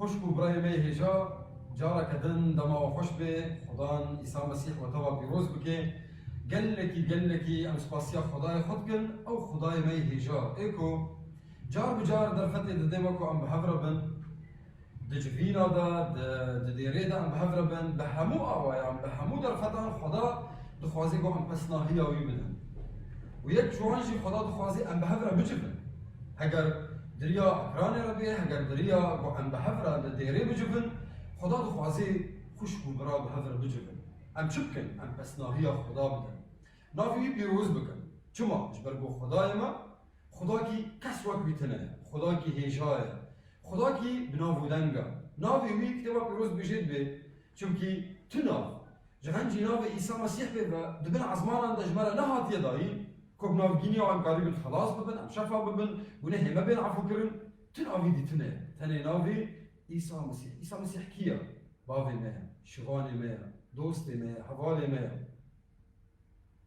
خوش بو برای می هجا جارا کدن دما و خوش به خدان عیسی مسیح و توا پیروز بکه گلکی ام سپاسیا خدای خود کن او خدای می هجا ایکو جار بجار در فتح ددیما کو ام بحفر بن دجفینا دا دیره دا ام بحفر بن بهمو آوایا ام بهمو در فتح خدا دخوازی گو ام پسناهی آوی بدن و یک جوانجی خدا دخوازی ام بحفر بجفن اگر دریا اکران ربیه اگر دریا گو ام بحفر دیره بجفن خدا دخوازی خوش بو برا بحفر بجفن ام چبکن ام پسناهی خدا بدن نافی پیروز بکن چما جبر گو خدای ما خدا کی کس وقت بیتنه خدا کی هیجای خدا کی بناودنگا نافی وی کتابا پیروز بجید به چونکی تو ناف جهنجی ناف عیسی مسیح به و دبن عزمان دجمال نهات یدایی كوب نافجيني وعم قريب خلاص ببن عم شفا ببن ونه ما بين عفو كرن تنافي دي تني نافي عيسى مسيح كيا بافي ما شغاني ما دوستي ما حوالي ما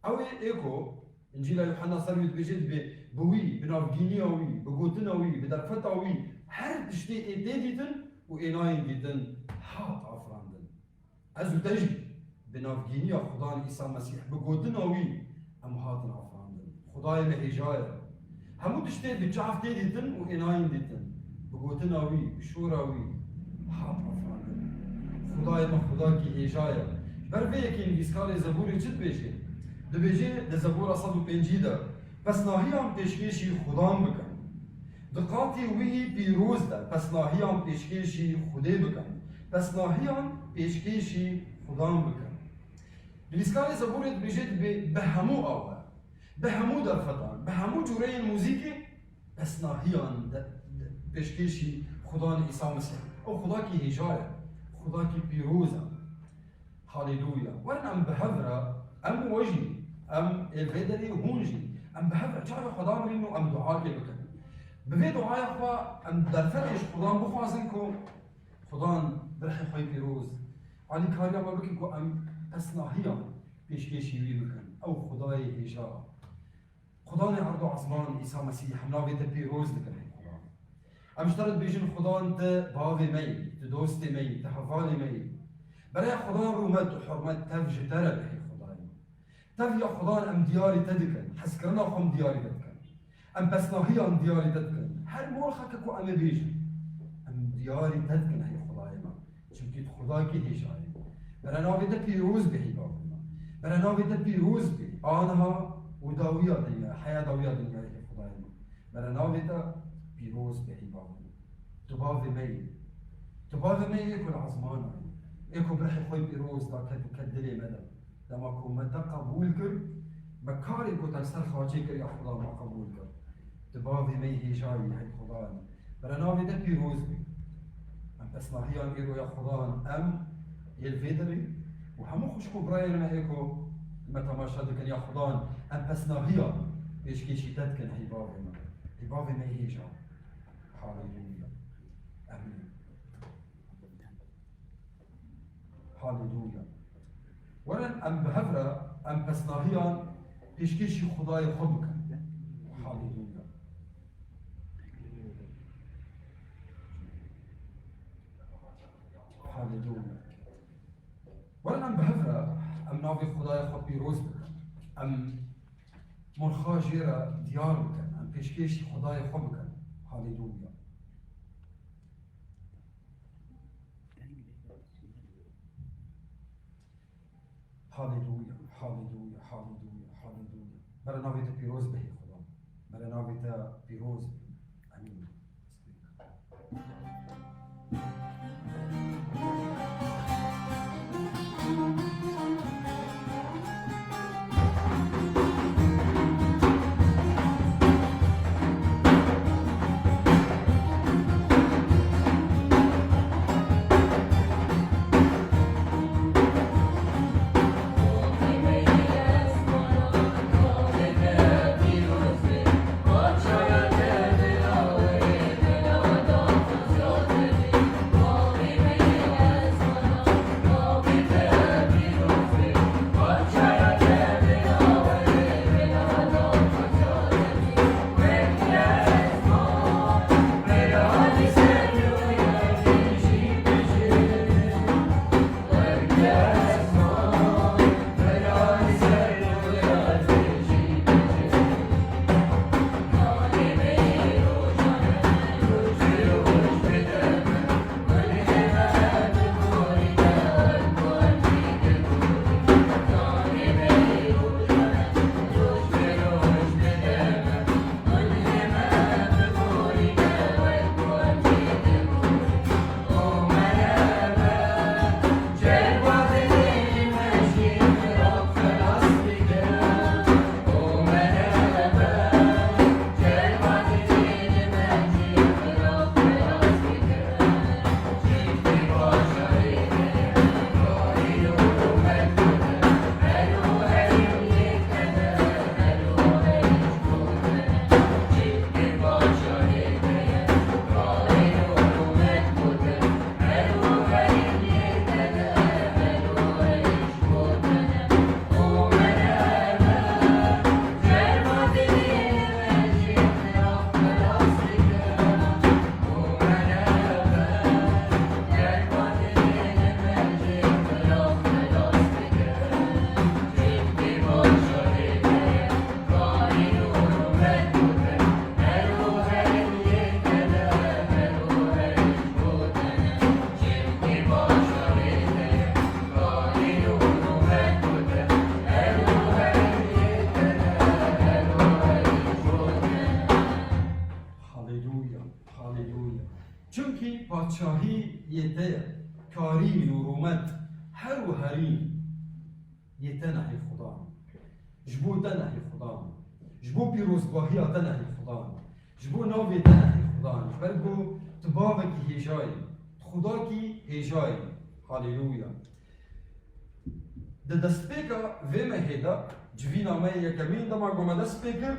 اوي ايكو انجيل يوحنا صار بيجد بوي بنافجيني وي بقوتنا وي بدرفتا وي هر تشتي ايديتن وإناين ديتن حاط عفراندن ازو تجي بنافجيني خدا عيسى مسيح بقوتنا وي ام حاطن عفراندن خدای مهیجای همو تشتید بجعف دیدن و ایناین دیدن بگوتن آوی بشور آوی حاط افراندن خدای ما خدا کی هیجای بر به یکی انگیزکار زبوری چید بیشه ده بیشه ده زبور 105 ده پس ناهی هم پیشکشی خدام بکن دقاتی وی پیروز ده پس ناهی هم پیشکشی خدا بکن پس ناهی هم پیشکشی خدام بکن انگیزکار زبوری بیشه به همو آوه به همو در فتان به همو جوره موزیکی بس ناهیان پیشکشی خدا عیسی مسیح او خدا کی هجای خدا کی پیروزه هاليلويا وانا ام بهذرة ام وجهي ام الفيدري هونجي ام بهذرة جعل خدا مرينو ام دعاء لي بكن بفي دعاء اخوا ام درفتش خدا بخوازنكو خدا برحي خوي پیروز علي كاريا ما بكنكو ام بس ناهيان پیشکشی وی بکن او خدای هجا خدا نے عرض عظمان عیسی مسیح ناوی ته پیروز دکن خدا ام اشترط بیجن خدا انت باوی می ته دوست می ته حفال می برای خدا رومت و حرمت تفج تره به خدا تف یا خدا ام دیاری تدکن حسکرنا خم دیاری تدکن ام پسناهی ام دیاری تدکن هر مرخک کو ام بیجن ام دیاری تدکن هی خدای ما چونکی خدا کی هجای برای ناوی ته پیروز به باقی برای ناوی ته پیروز به آنها وداوية دنيا حياة داوية دنيا يا خدايا برناويتا بيروز بحبابنا تباوي مي يكون عزمانا يكون برحي خوي بيروز دا كدلي مدى لما كون مدى قبول كر بكاري كو تنسل خاجي كر يا خدا ما قبول كر تباوي مي هجاي يا خدايا برناويتا بيروز بي ام بسناهيان ايرو يا خدايا ام يلفيدري وهمو خوشكو براير ما هيكو متى ما شادك يا خدان ام پسناهیا پیشکشی تدکن هیباوی ما هیجا هاليلويا امين هاليلويا ولن ام بهفرة ام پسناهیا پیشکشی خدای خود بکن هاليلويا هاليلويا ولن ام بهفرة ام ناوی خدای خود پیروز بکن ام مرخا جیرا دیار بکن ام پیشکشی خدای خود بکن هاليلويا هاليلويا هاليلويا هاليلويا هاليلويا برا ناوی تا پیروز بهی خدا برا ناوی تا پیروز امین Watch out, پادشاهی یته کارین و رومت هر و هرین یته نهی خدا جبو تنهی خدا جبو پیروزباهی تنهی خدا جبو ناوی تنهی خدا جبرگو تبابکی هیجای خدا کی هیجای هاليلويا ده دستپیکا ویمه هیدا جوینا مای یکمین دما گومه دستپیکر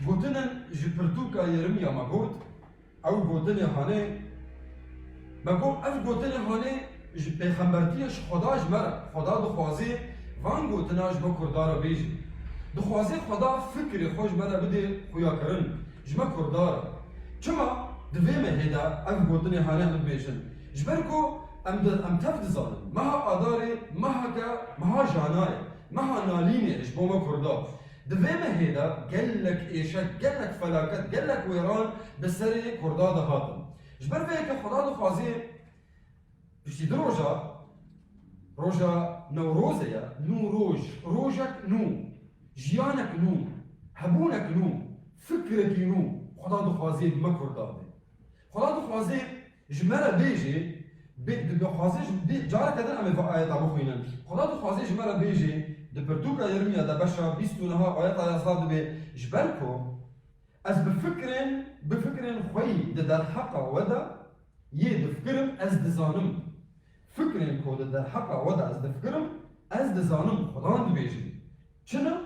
گوتنن جپرتوکا یرمیا ما گوت او گوتن هانه ما گو اف گوتن هانه پیغمبرتیش خدا جمره خدا دخوازی وان گوتناش با کردارا بیجی دخوازی خدا فکر خوش مره بده خویا کرن جمع کردارا چما دویمه هیدا اف گوتن هانه هم بیجن جبرکو ام تفد ظالم مها آداره مها جانای مها نالینه اش بوما کردا دویمه هیدا گلک ایشک گلک فلاکت گلک ویران بسری کردا دهاتم جبر وی که خدا دخوازی پشتی دو روژا نوروزه یا نو روژک نو جیانک نو هبونک نو فکرکی نو خدا دخوازی بما کردا ده خدا دخوازی جمره بیجی دخوازی جاره کدن امی با آیت ابو خوینن خدا دخوازی جمره بیجی دپرتوکا یرمیا ده بشا 29 آیت آیات به جبرکو از بفکرن خوی ده در حق ودا یه دفکرم از دزانم فکرن کو ده در حق ودا از دفکرم از دزانم خدا ده بیجی چنا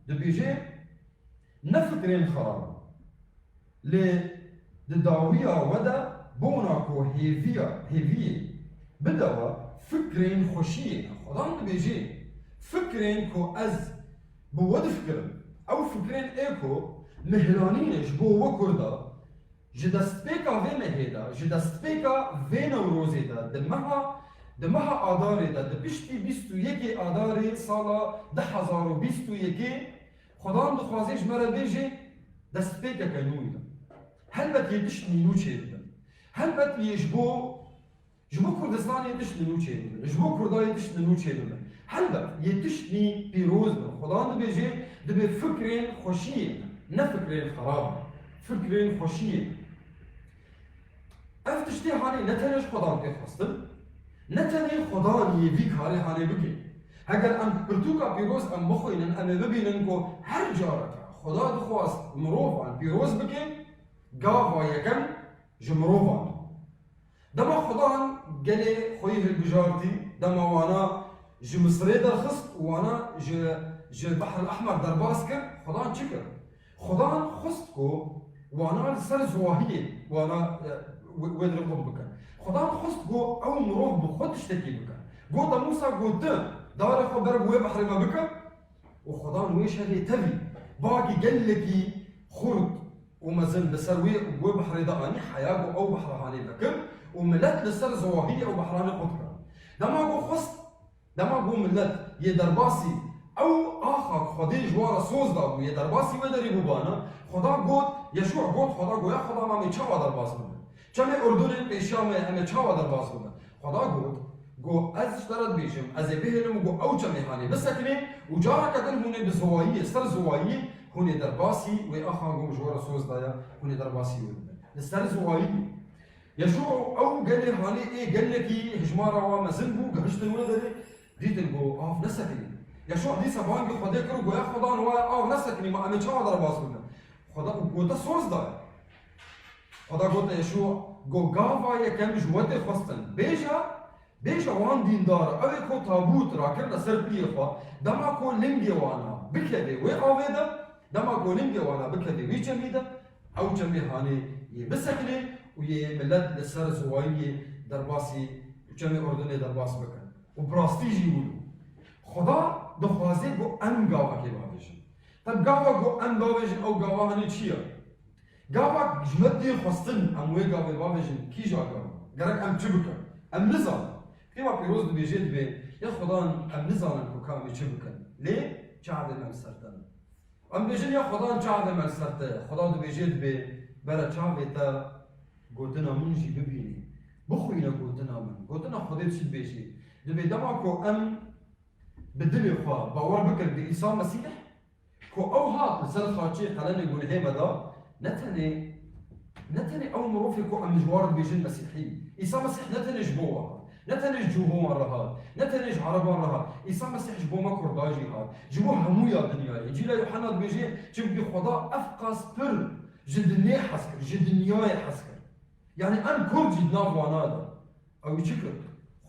ده بیجی نفکرن خراب لی ده داویا ودا بونا کو هیویه بدوا فکرین خوشیه خدا ده بیجی فکرین کو از بود فکرم او فکرین ایکو مهلانینش بو و کردا جدست پیکا وی مهیدا جدست پیکا وی نوروزی دا دمها آداری دا دپشتی 21 آداری سالا 1021 خدا هم دخوازیش مرا بیجی دست پیکا کنوی دا هلبت یتش نینو چه دا هلبت یجبو کردستان یتش نینو چه دا جبو کردا یتش نینو چه دا هلبت یتشنی پیروز بر خدا دبیجه دبی فکرین خوشیه نه فکرین خراب فکرین خوشیه اف تشتی هانی نتنش خدا که خواستم نتنی خدا نیوی کاری هانی بکی اگر ام پرتوکا پیروز ام بخوینن ام ببینن کو هر جاره خدا دخواست مروفان پیروز بکی گاوا یکم جمروفان دما خدا گلی خویه بجارتی دما وانا جي مصري درخص وانا جي البحر الاحمر درباس كر خدان شكر خدان خصكو وانا سر زواهيه وانا ودر بك خدان خصكو او مروح بخد تشتكي بك قوت موسى قوت دار خبر بو بحر ما بك وخدان ويش هذه تبي باقي قال لك خرط ومازال بسروي بو بحر داني حياه او بحر هاني بكر وملت لسر زواهيه او بحراني قطر دما قو خص دما قوم ملت يدرباسي او اخر خدي جوار سوز دابو يدرباسي ودري بوبانا خدا قوت يشوع قوت خدا قوت يا خدا ما ميچاوا درباس بودن چمه اردن پیشام همه چاوا درباس بودن خدا قوت قو از اشترت بيشم از بهلم قو او چمه هاني بسكني وجارا كدن هون بزوايي سر زوايي هون درباسي و اخر قوم جوار سوز دايا هون درباسي ودن سر زوايي يشوع او قال لي هاني ايه قال لك هجمارا ومزنبو قهشتن ودري ديتن قو آف نسكني يشوع دي سبان قو خدا كرو قو يا خدا نوا آف نسكني ما أمي چاوا در باز بودن خدا قو تا سوز دار خدا قو تا يشوع قو غاوا يكم جوات خواستن بيجا وان دين دار اوه كو تابوت راكر لسر بيخوا دما كو لنگي وانا بكده وي آوه دما كو لنگي وانا بكده وي چمي دا او چمي هاني يبسكني وي ملت لسر زوائي درباسي چمي اردن درباس بكن و براستیجی بودو خدا دخوازه گو ام گاوا که باویشن طب گاوا گو ام باویشن او گاوا هنی چیه؟ گاوا جمد دی خواستن اموی گاوا باویشن کی جا گاوا؟ گرک ام چی بکن؟ ام نزان کیما پیروز ببیجید به یا خدا ام نزانن که کامی چی بکن لی؟ چهد من سرتن ام بیجید یا خدا چهد من سرتن خدا ببیجید به برا چهد تا گوتنا منجی ببینی بخوینا گوتنا خودت چی بیجید دبي دمعكو ام بدل خوا باور بكر بعيسى مسيح كو او هات لسر خاطشي قالنا يقول هي بدا نتني نتني أو مروفكو أم جوار بيجن مسيحي إيسا مسيح نتني جبوها نتني جوهو مرها نتني عربا مرها إيسا مسيح جبو ما كرداجي هاد جبو همويا دنيا يجي لا يوحنا بيجي جنب خدا أفقا سبر جدني حسكر جدنيا حسكر يعني أم كرد جدنا بوانادا أو يشكر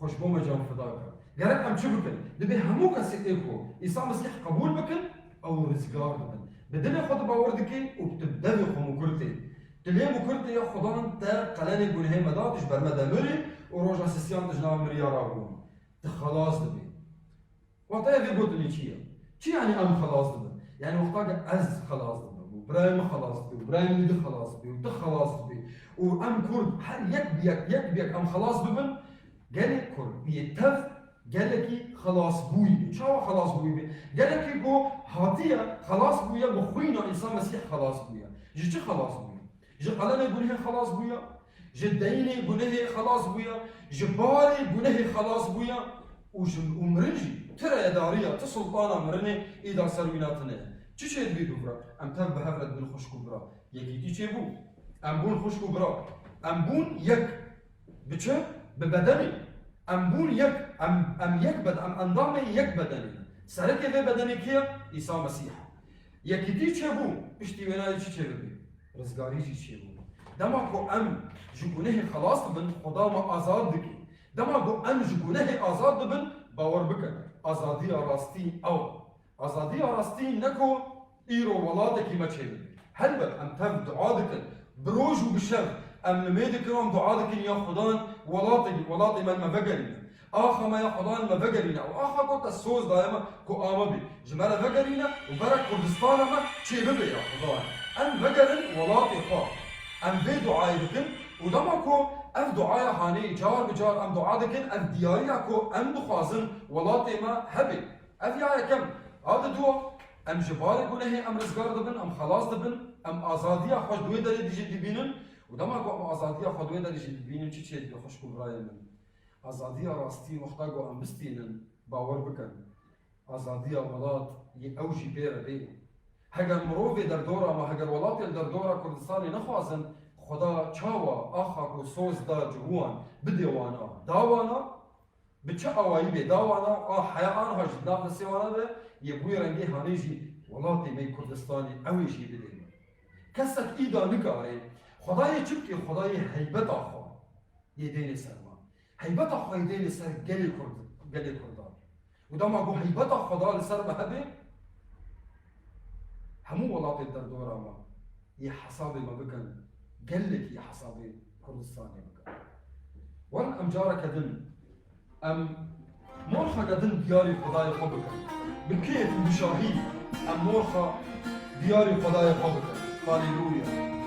خوش بوما جام فداك قالك أم شبكن دبي همو كسيتيكو إيسا مسيح قبول بكن أو رزقار بكن بدنا خد باوردكي وبتبدأ خمو كرتي تلي مكرتي يا خدان تا قلاني بونه مداتش برمدا مري وروج اسيسيان تجنا مريارا بون تخلاص دبي وقتها في قلت لي شي يعني ام خلاص دبي يعني وقتها از خلاص دبي وبرايم خلاص دبي وبرايم يد خلاص دبي وتخلاص دبي وام كرد هل يكبيك ام خلاص دبن قال كرد بيتف قال لك خلاص بوي شو خلاص بوي قال لك جو هاتيه خلاص بويا بخوينا انسان مسيح خلاص بويا جي خلاص بويا جي قلنا يقول خلاص بويا جديني يقول خلاص بويا جباري يقول خلاص بويا ومرنجي ترى يا داريا تسلطانا مرني اذا سرويناتنا تشي تبي دوبرا ام تاب بهفرد بن خوش كبرى يكي تيجي بو ام بون خوش كبرى ام بون يك بتش ببدني ام بون يك ام يك بد ام انضامي يك بدني سالك في بدني كيف عيسى مسيح يكي تيجي بو اشتي وينا تشي بي رزقاري جي بو دما كو ام جگونه خلاص بن خدا ما آزاد بکی دما كو ام جگونه آزاد بن باور بکن آزادی راستی او آزادی راستی نکو ایرو ولادکی ما چه بی هل بد ام تم دعا دکن بروج و بشر ام نمید کرام دعا دکن یا خدان ولادی من مفقرین آخا ما يا خدان ما فقرينا وآخا قلت السوز دائما كو آما بي جمالا فقرينا وبرك كردستان ما چه ببي يا خدان ام فقرن ولادي خواه ام في دعاي دكن ودما كو اف دعاي هاني جار بجار ام دعا دكن اف دياريا كو ام دخوازن ولاتي ما هبي اف يا كم هذا دوا ام جباري قوله ام رزقار دبن ام خلاص دبن ام ازاديا خوش دوي داري ديجي دبينن ودما كو ام ازاديا خو دوي داري ديجي دبينن چي چي خوش كو براي من ازاديا راستي مختاقو ام بستينن باور بكن ازاديا ولات يأوجي بير بي هگر مروفی در دورا ما هگر ولاتی در دورا کردستانی نخوازن خدا چاوا آخا کو سوز دا جوان بدیوانا داوانا بچه آوایی بی داوانا حیان ها جدنا فسیوانا ده یه بوی رنگی هانیجی ولاتی می کردستانی اویجی بدیم کسک ایدا نگاره خدای چبکی خدای حیبت آخوا یه دین سر ما حیبت آخوا یه دین سر گلی کردان و دا ما گو حیبت خدا لسر مهبه همو ولاتی در دورا ما یه حسابی ما بکن قلك يا حسابي كردستاني بكن وان ام جارة كدن ام مورخة كدن دياري خداي خبكن بكيف بشاهي ام مورخة دياري خداي خبكن هاليلويا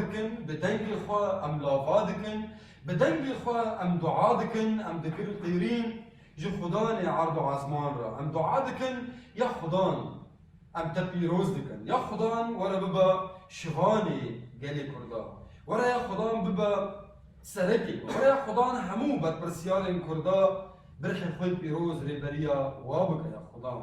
دکن بدنگ خوا ام لاوا دکن بدنگ خوا ام دعا دکن ام دکر قیرین جو خدان عرض و عزمان را ام دعا دکن یا خدان ام تپیروز دکن یا خدان ورا ببا شغانی گلی کردا ورا یا خدان ببا سرکی ورا یا خدان همو بد پرسیار کردا برح خوی پیروز ریبریا وابک یا خدان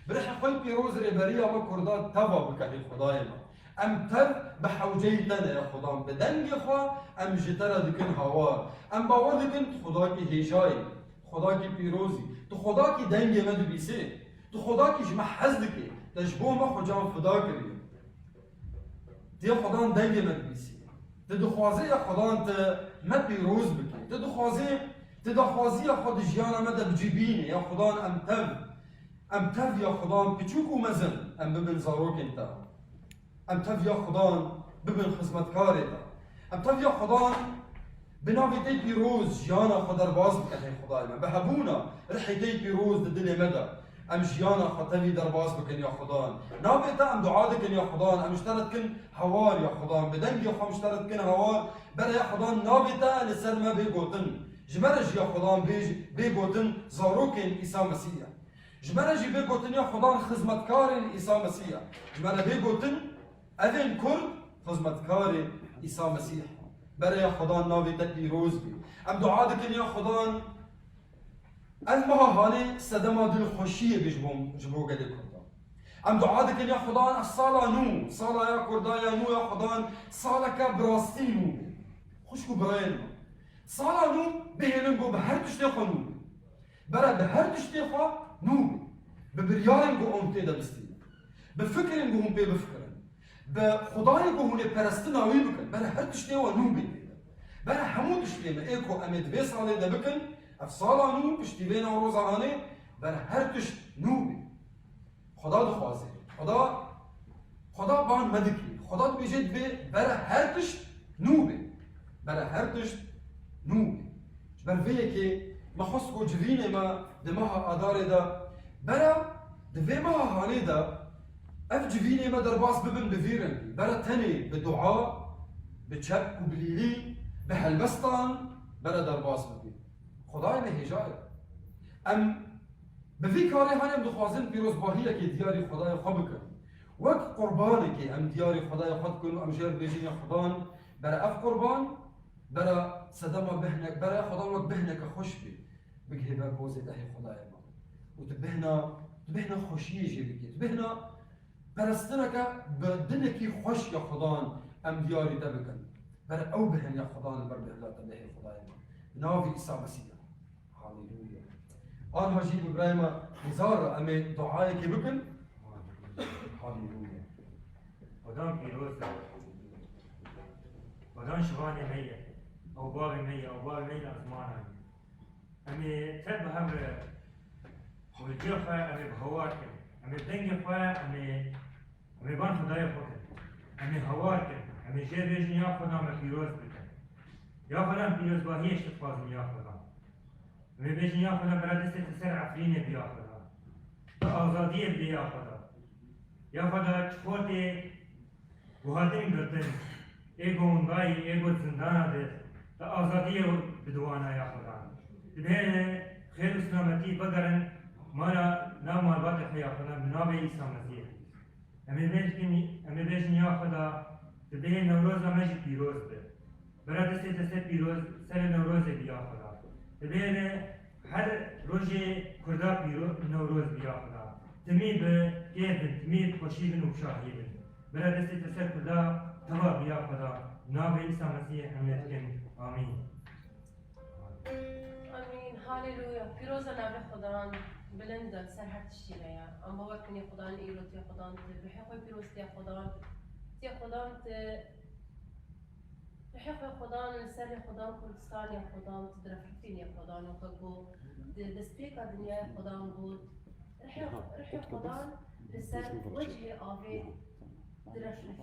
برح خوی پیروز ریبریا ما کردا توا بکه خدای ما ام تر بحوجیتنا یا خدان بدنگ خوا ام جتر دکن هوا ام باور دکن خدا کی هیجای خدا کی پیروزی تو خدا کی دنگ مدو بیسه تو خدا کی جمع حزد کی تجبو ما خجام فدا کری تی خدا دنگ مدو بیسه تدخوازی یا خدا انت ما پیروز بکی تدخوازی یا خود جیانا مدو بجیبینه یا خدا ام تف یا خدا بچوکو مزن ام ببن زاروک انتا ام تف یا خدا ببن خدمتکاری تا ام تف یا خدا بناوی تی پیروز جیانا خود در باز بکنه خدای من بهبونا رحی تی پیروز در دل مدى ام جیانا خطوی در باز بکن یا خدا ناوی تا ام دعا دکن یا خدا ام اشترت کن هوار یا خدا بدنگ یا خدا اشترت کن هوار برای یا خدا ناوی تا لسر ما بگوتن جمرج یا خدا بگوتن زاروکن عیسی مسیح جمرج بگوتن یا خدا خدمتکار عیسی مسیح جمرج بگوتن اوین کرد خدمتکار عیسی مسیح برای خدا ناوی تا پیروز بی ام دعا دکن یا خدا از ما حالی صدما دل خوشی بجبو گلی کردا ام دعا دکن یا خدا سالا نو سالا یا کردا یا نو یا خدا سالا که براستی نو خوشکو برای ما سالا نو بهنم گو به هر تشتی خوا نو برای به هر تشتی خوا نو به بریارم گو امتی دا بستی به فکرم گو هم پی بفکرم به خدای گو هونه پرستی ناوی بکن برای هر تشتی و نو بیتی برای همون تشتی ما ایکو امید بی سالی دا بکن اف سالا نو پشتی بین و روزانه برای هر تشت نو بی خدا دخوازه خدا بان مدکی خدا بیجید بی برای هر تشت نو بی برای هر تشت نو بی برای ویه که ما خسکو جوینه ما دماغ آداره دا برای دوی ما حالی دا اف جوینه ما در باس ببن بفیرن برای تنی به دعا به چپ و بلیلی به هلبستان برای در باس ببین خدای مهجای ام بفی کاری هانم دخوازن پیروز باهیه که دیاری خدای خواه بکن وقت قربانه که ام دیاری خدای خود کن ام جیر بیجین یا خدان برای اف قربان برای صدما بهنک برای خدا وقت بهنک خوش بی بگه بر بوزه دهی خدای ما و تبهنا خوشیه جی بگی تبهنا پرستنه که بدنکی خوش یا خدان ام دیاری ده بکن برای او بهن یا خدان بر بهلاتا دهی خدای ما ناوی عیسی مسیح هاليلويا آنها جيب إبراهيم هزار أمي دعائك بكن هاليلويا ودان پیروز ودان شوان مية أو باب مية أو باب مية أزمان أمي تب هم والجوفة أمي بهوارك أمي بدنجفة أمي بان خدايا فكر أمي هوارك أمي جير بيجن يا خدا ما پیروز بكن يا خدا پیروز باهيش تفاز يا خدا أمي بيجن يا خدا برادست تسر عفرين بيا خدا آزادية بيا خدا يا خدا چخوتي وهاتين گرتن ایگو اونگاهی ایگو زندانه ده تا آزادی بدوانا یا خدا تبهر خیر و سلامتی بگرن مارا نام مرباط خیا خدا بنابه عیسی مسیح امی بیشن یا خدا تبهر نوروز و مجد پیروز ده برا دستی تسته پیروز سر نوروز بیا خدا تبهر هر روز کردا نوروز بیا خدا تمی به کیفن تمی خوشیبن و شاهیبن برا دستی تسته کردا توا بیا خدا نام عیسی مسیح حمد کن آمین آمین هاليلويا پیروزا نام خدان بلندت سر هر تشتی بیا اما وقت کنی خدان ایرو تی خدان بحق پیروز تی خدان بحق خدان سر خدان کردستان یا خدان درفتین یا خدان و خدو دستیک دنیا خدان بود رح خدان لسر وجه آوی درفتین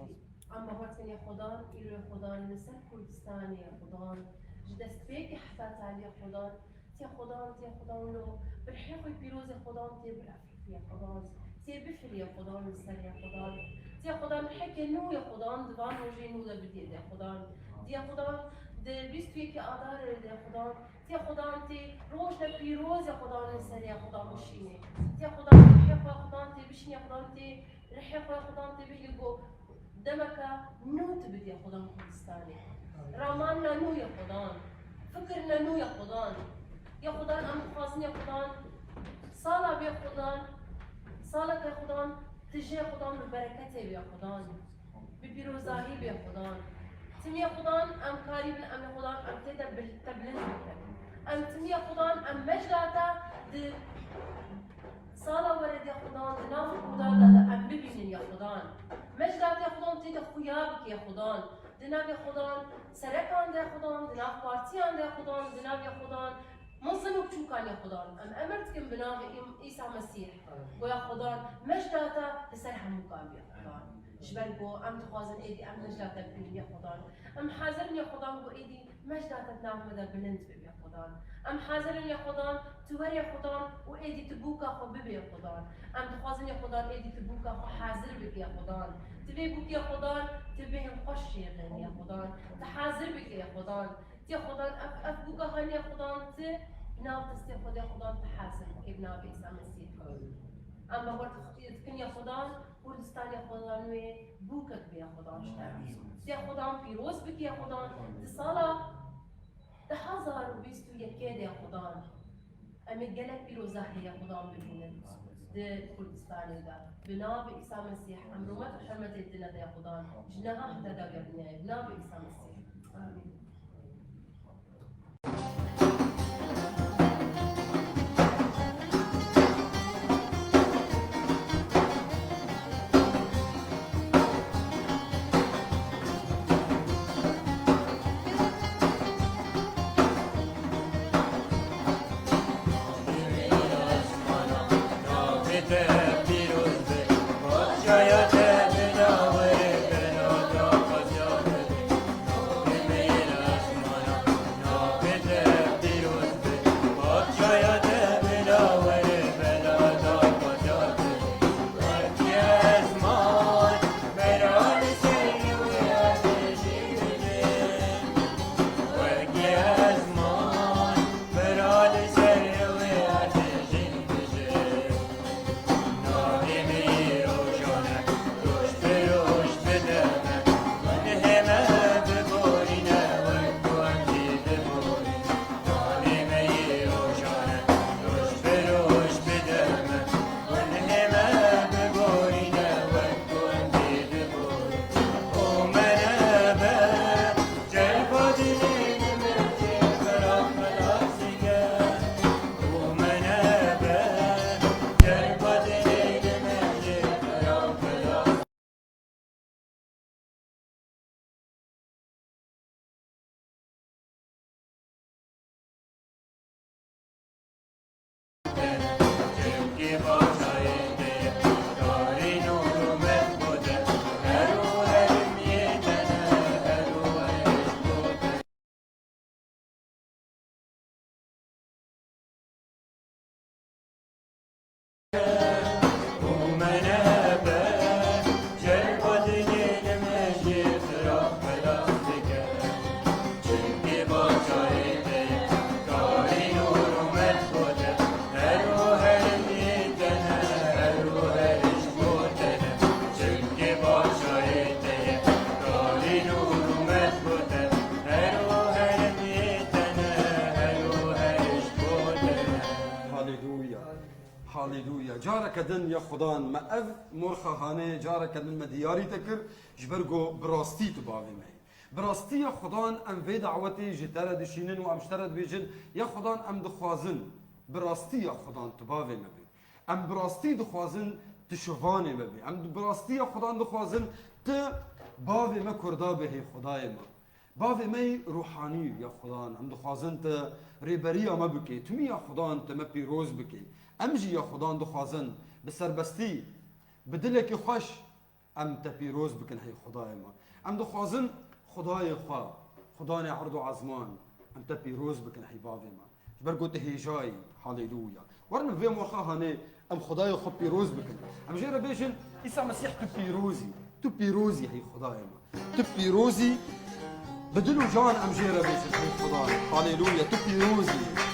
اما وقت کنی خدان ایرو خدان لسر کردستان یا خدان جدست بيك حتى تعليق خدان تي خدان لو بالحق بيروز خدان تي بالعفريت يا خدان تي بفل يا خدان السر يا خدان تي خدا نحكي نو يا خدا دبان وجه نو بدي يا خدا دي خدا de bistwi ki adar de خدا تي خدا تي روش پیروز یا خدا نسر یا خدا مشینه تي خدا رح يا خدا تي بشني يا خدا تي رح يا خدا تي بيجو دمك نو تبدي يا خدا كردستاني راماننا نو يا خدا فكرنا نو يا خدا يا خدا ام خاصني يا خدا صالة يا خدا صالك يا خدا تجي خدا ببركته يا خدا ببيروزاهي يا خدا تمي خدا ام كاري بن ام خدا ام تدا بالتبلن ام تمي خدا ام مجداتا صالة ورد يا خدا ناف خدا ام ببين يا خدا مجدات يا خدا تدا خيابك يا خدا دناب يا خدا سركان يا خدا دناب بارتيان يا خدا دناب يا خدا منظمك شو كان يا خدا ام امرتكم بنام عيسى مسيح ويا خدا مجداتا تسرح مقام يا خدا جبرقو ام تخوازن ايدي ام مجداتا بلين يا خدا ام حاضرن يا خدا بو ايدي مجداتا تنام مدى بلند يا خدا ام حاضرن يا خدا تور يا خدا وايدي تبوكا خو ببي يا خدا ام تخوازن يا خدا ايدي تبوكا خو حاضر بك يا خدا تبي بوك يا خدا تبيهم خوش يا خدا تحاضر بك يا خدا يا خدا اف بوكا هاني يا خدا ت ناو تستي خدا يا خدا تحاضر ابن ابي عيسى مسيح اما ورد تكن يا خدا كردستان يا خدا نوي بوكك بيا خدا اشتاق يا خدا فيروز بك يا خدا تصالة تحذر وبيستو يكاد يا خدا أمي جلك فيروزاهي يا خدا ببينن ده كردستان ده بناب عيسى مسيح أمرمت وحرمة الدنيا ده يا خدا جناها حتى ده قبلنا بناب عيسى مسيح آمين هاليلويا جارك دن يا خدان ما اف مرخه هانه جارك دن مدياري تكر جبرجو براستي تباوي مي براستي يا خدان ام في دعوتي جتره دشينن وام اشترد بيجن يا خدان ام دخوازن براستي يا خدان تباوي مبي ام براستي دخوازن تشوفاني مبي ام براستي يا خدان دخوازن ت باوي ما كردا به خداي ما باوي مي روحاني يا خدان ام دخوازن ت ريبريا ما بكي تمي يا خدان ت ما بيروز بكي امجي يا خدان دخوازن بسربستي بدلك خوش ام تبيروز بكن هي خداي ما ام دخوازن خداي خوا خداني عرض وعزمان ام تبيروز بكن هي باوي ما برغو تهيجاي هاليلويا ورنا في مرخا هاني ام خداي خو بيروز بكن ام جيرا بيجن عيسى مسيح تبيروزي تو پیروزی هی خدای ما تو پیروزی بدل و جان ام جیره بیشت هی خدای هاليلويا تو پیروزی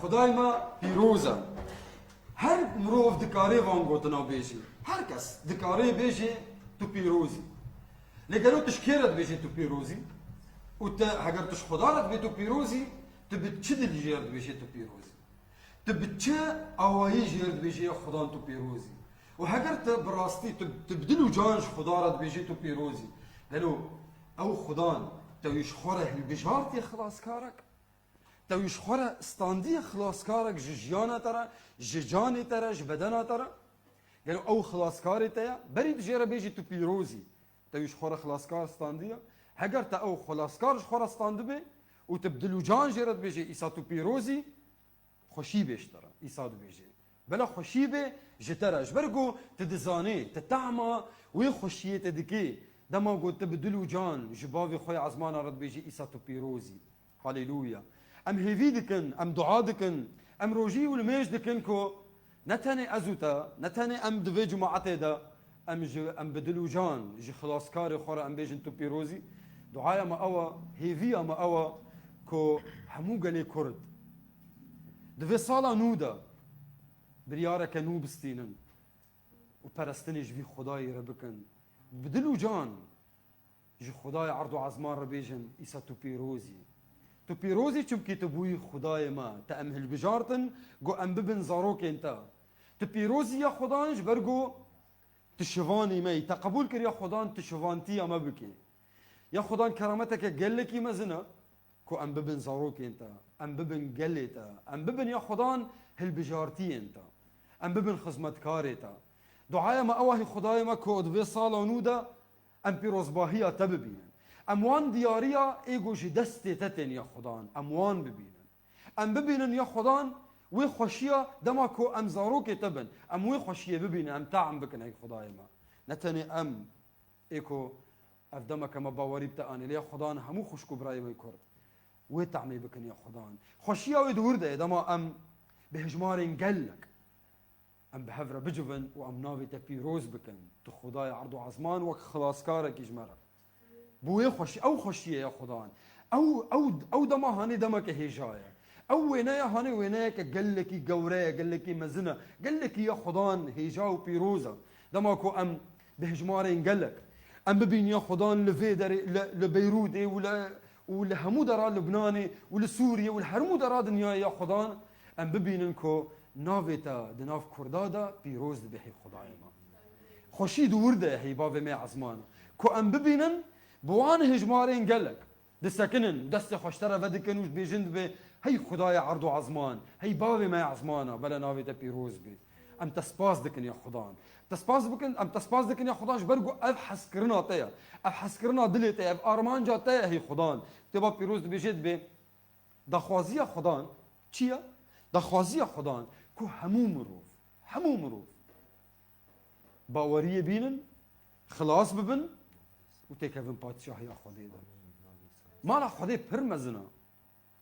خدای ما پیروزه هر مروف دکاره وان گوتنا بیشی هر کس دکاره بیشی تو پیروزی لگرو تشکیرت بیشی تو پیروزی و تا اگر تش خدارت بی تو پیروزی تو به چه دل جیرد بیشی تو پیروزی تو به چه آوایی جیرد بیشی خدان تو پیروزی و اگر تو براستی تو بدل و جانش خدارت بیشی تو پیروزی گلو او خدان تو یش خوره البجارتی خلاص کارک تو یش خوره استاندی خلاص کارک جیانا ترا جانی ترا بدنا ترا گلو او خلاص کاری تیا برید جیره بیشی تو پیروزی تو یش خوره خلاص کار استاندیه اگر تا او خلاص کارش خوره استانده بی و تبدل و جان جیرد بیشی ایسا تو پیروزی خوشی بیشتره ایسا دو بیشی بلا خوشی به جترش برگو تدزانه تتعمى وی خوشیه تدکی دما گو تبدل و جان جباوی خوی عزمان رد بیشی ایسا تو پیروزی هاليلويا ام هیوی دکن ام دعا دکن ام روجی و المیج دکن کو نتنی ازوتا نتنی ام دوی جماعته دا ام بدلو جان جي خلاص كاري خورا ام بيجن تو بيروزي دعايا ما أوا هيفيا ما أوا كو همو قالي كرد دفي صالا نودا بريارة كنو بستينن وبرستنش في خداي ربكن بدلو جان جي خداي عرضو عزمان ربيجن إسا تو بيروزي چمكي تبوي خداي ما تأمهل بجارتن قو أم ببن زاروك انتا تبيروزي يا خدانش برقو تشفاني مي تقبول كر يا خدان تشفانتي ما بكي يا خدان كرامتك قلكي مزنا كو ام ببن زاروك انت ام ببن قليتا ام ببن يا خدان هالبجارتي انت ام ببن خزمتكار انت دعايا ما اوهي خداي ما كو ادفي صالة نودا ام بيروز باهية تببين اموان دياريا ايجو جي دستي تتن يا خدان اموان ببين ام ببين يا خدان وي خوشيه دما كو ام زاروك تبن ام وي خوشيه ببين ام تعم بكن هي خداي ما نتني ام ايكو افدما كما باوري بتاني ليا خدان همو خوشكو براي ما يكرد وي تعمي بكن يا خدان خوشيه ويدور ده دما ام بهجمارين قلك ام بهفره بجبن وام نافي تبيروز بكن تو خداي عرضو عزمان وك خلاص كارك يجمرك بوي خوشي او خوشيه يا خدان او دما هاني دما كهجايه او وينايا هاني وينايا قال لك قوريه قال لك مزنه قال لك يا خدان هيجاو بيروزا دماكو ام بهجمارين قال لك ام ببين يا خدان لفيدر لبيروت ولا همو درا لبناني ولا سوريا ولا هرمو درا دنيا يا خدان ام ببين انكو نافيتا دناف كردادا بيروز بحي خداي ما خوشي دورده هي باب ما عزمان كو ام ببينن بوان هجمارين قال لك دستكنن دست خوشتره ودكن وش بيجند به هي خداي عرضو عزمان هي بابي ما عزمانه بلا نافي تبيروز بي ام تسباس دكن يا خدان تسباس بكن ام تسباس دكن يا خدان برقو ابحث كرنا طيا ابحث كرنا دليتي اب ارمانجا طيا هي خدان تبا بيروز بيجد به دخوازيه خدان چيا دخوازيه خدان كو همو مروف باوريه بينن خلاص ببن وتكفن باتشاه يا خدي مالا خدي پرمزنا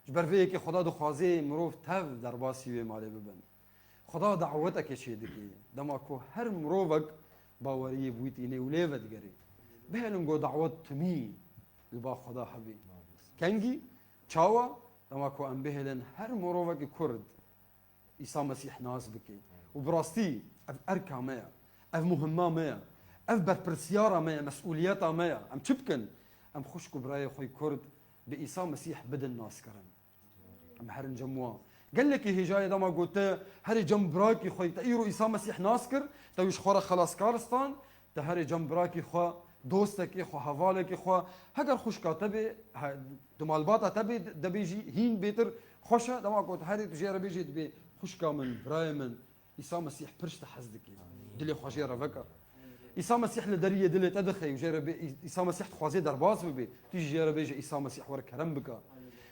جبر فيه که خدا دخوازه مروف تف در باسی و ماله ببن خدا دعوتك چه دکی دما کو هر مروفك باوری بویتینه ولیوت گری بهلنگو دعوت تمی لبا خدا حبی کنگی چاوا دما کو ام بهلن هر مروفك کرد عیسی مسیح ناز بکی و براستی اف ارکا میا اف مهمه میا اف برپرسیارا میا مسئولیتا میا ام چبکن ام خوشکو برای خوی کرد بعیسی مسیح بدن ناس کرن ام هرن جموا قال لك هي جاي دما قلت هري جنب براكي خوي تايرو عيسى مسيح ناسكر تويش خورا خلاص كارستان تهري جنب براكي خو دوستك خو حوالك خو هجر خوش كاتبي دمالباتا تبي دبيجي هين بيتر خوشا دما قلت هري تجير بيجي دبي خوش كامن برايمن عيسى مسيح برشت حزدكي دلي خوجيرا فكا عيسى مسيح لدريه دلي تدخي وجير عيسى مسيح خوازي درباز بي تيجي جير بيجي عيسى مسيح ور كرم بكا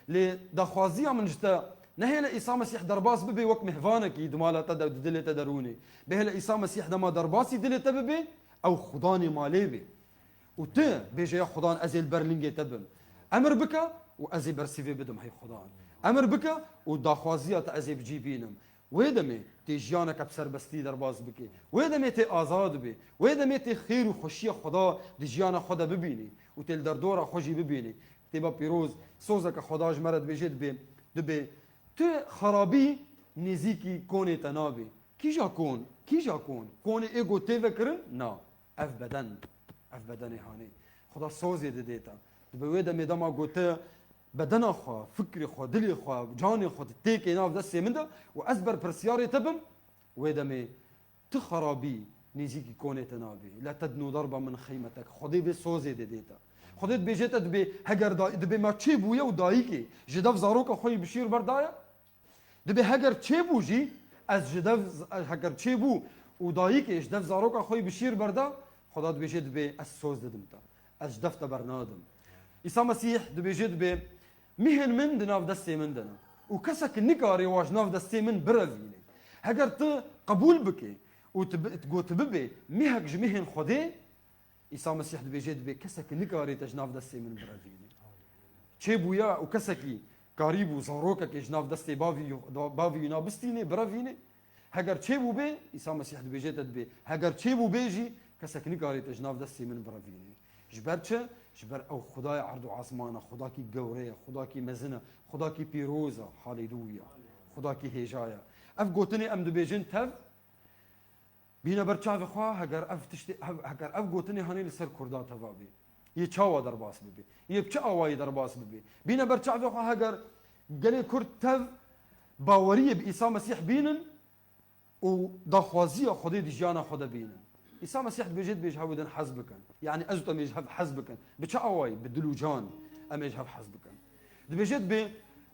لي دخوازيه من جتا نهيلا عيسى مسيح درباس ببي وك مهفانك يدمالا تد دلي تدروني بهلا عيسى مسيح دما درباسي دلي تببي او خداني ماليبي وت بيجي يا خدان ازي برلينجي تبن امر بك وازي برسيفي بدم هي خدان امر بك وداخوازيه تازي بجيبينم ويدمي تيجيانك بسر بستي درباس بكي ويدمي تي ازاد بي ويدمي تي خير وخشيه خدا دجيانا خدا ببيني وتل دردورا خوجي ببيني تبا بيروز سوزك خداج مرد بيجد بي دبي تو خرابي نزيكي كوني تنابي كي جا كون كوني ايجو تفكرن نا اف بدن هاني خدا سوزي ديتا دبويدا ميداما قلت بدنا خو فكري خو دلي خو جاني خو تيكي ناف دسي من ده وازبر برسياري تبم ويدا مي تخرابي نزيكي كوني تنابي لا تدنو ضربه من خيمتك خدي بي سوزي ديتا خديت بيجيت دبي هجر دبي ما تشيبو يا ودايكي جدف زاروك خوي بشير بردايا دبي هجر تشيبو جي از جدف هجر تشيبو ودايكي جدف زاروك خوي بشير بردا خدات بيجيت بي السوز دمتا از جدف برنادم عيسى مسيح دبي جيت بي مهن من دناف دستي من دنا وكسك نكاري واش ناف دستي من برافيني هجر ت قبول بكي وتقول تببي مهك جمهن خدي عيسى مسيح دبي جيت بي كسك نكاري تجناف دستي من برافيني تشيبويا وكسكي قريب وزاروكا كي جناف دستي بافي نابستيني برافيني هجر تشيبو بي عيسى مسيح دبي جيت بي هجر تشيبو بيجي کەسێک نگاری تەژناو دەستی من بڕەڤینێ ژبەر چ ژبەر ئەو خدای عرض و عزمانە خداکی گەورەیە خداکی مەزنە خداکی پیرۆزە هالێلویا خداکی هێژایە ئەف گوتنی ئەم دەبێژن تەv بینە بەرچاوی خوا هەگەر ئەف گوتنی هەنێ لەسەر کوردا تەوا بێ یە چاوە دەرباس ببێ یە بچە ئاوایی دەرباس ببێ بینە بەرچاوی خوا هەگەر گەلێ کورد تەv باوەریە بە ئیسا مەسیح بینن و داخوازیە خودی دیژیانە خۆ دەبینن ئیسا مەسیح دەبێژێت بێژ هەودن حەز بکەن یعنی ئەز ئەمێژ هەف حەز بکەن بچە ئاوایی بە دل و جان ئەمێژ هەف حەز بکەن دەبێژێت بێ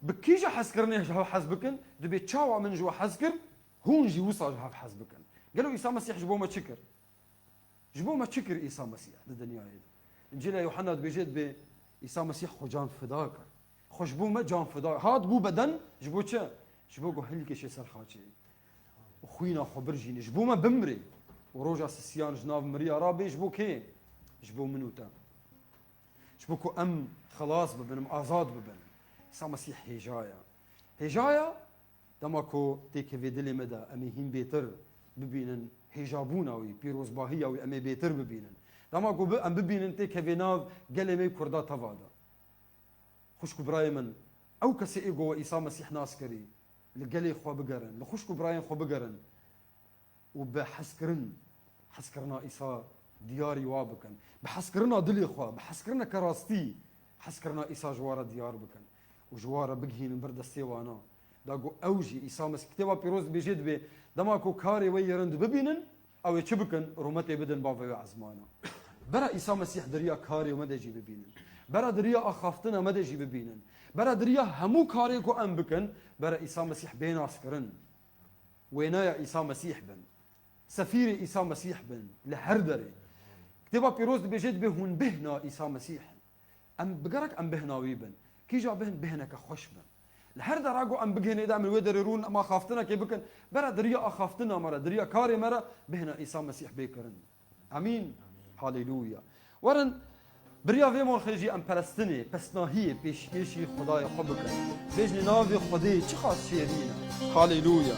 بکیژە حەزکردنێژ هەف حەز بکەن دەبێت چاوە من ژوە حەز کرد هونجی وساژ هەف حەز بکەن گەلو ئیسا مەسیح ji بۆ me çi kir ji بۆ me çi kir îsa mesîh li dinyayê de İncîla Yuhanna dibêjê bê îsa mesîh xwe can fida kir xwe ji bo me can fida hat bû beden ji bo çi ji bo ku hilkêşê ser xaçeyê û xwîna xwe birjînî ji bo me bimrê û roja sisiyan ji nav miriya rabê ji bo kê ji bo min û te ji bo ku em xelas bibin em azad bibin îsa mesîh hêjaya hêjaya dema ku têkevê dilê me de em ê hîn bêtir bibînin hêjabûna wî pîrozbahiya wî em ê bêtir bibînin dema ku em bibînin têkevê nav gelê me kurda teva de xwişk û birayê min ew kesê ê got îsa mesîh nas kirî li gelê xwe bigerin li xwişk û birayên xwe bigerin û bi hezkirina îsa diyarî wa bikin bi hezkirina dilê xwe bi hezkirineke rastî hezkirina îsa ji ware diyar bikin û ji ware bigihînin ber destê wana da got ew jî îsa mesîh kitêba pîroz dibêjê dibê dema ku karê wê yerin dibibînin ew ê çi bikin rûmetê bidin bavê wê ezmana bera îsa mesîh diriya karê me de jî bibînin bera diriya axaftina me de jî bibînin bera diriya hemû karê ku em bikin bera îsa mesîh bênaskirin wêneya îsa mesîh bin sefîrê îsa mesîh bin li her derê kitêba pîroz dibêjê dibê hûn bihna îsa mesîh em bigerek em bihna wî bin kîja bihin bihineke xweş bin li her dera got em bigihînê de em li wê derê rûn em axaftinekê bikin bera diriya axaftina me re diriya karê me re bihna îsa mesîh bêkirin emîn halêlûya werin biriya vê morxê jî em perestinê pesnahiyê pêşkêşî xwedaya xwe bikin bêjnê navê xwedê çi xas şêrîn e halêlûya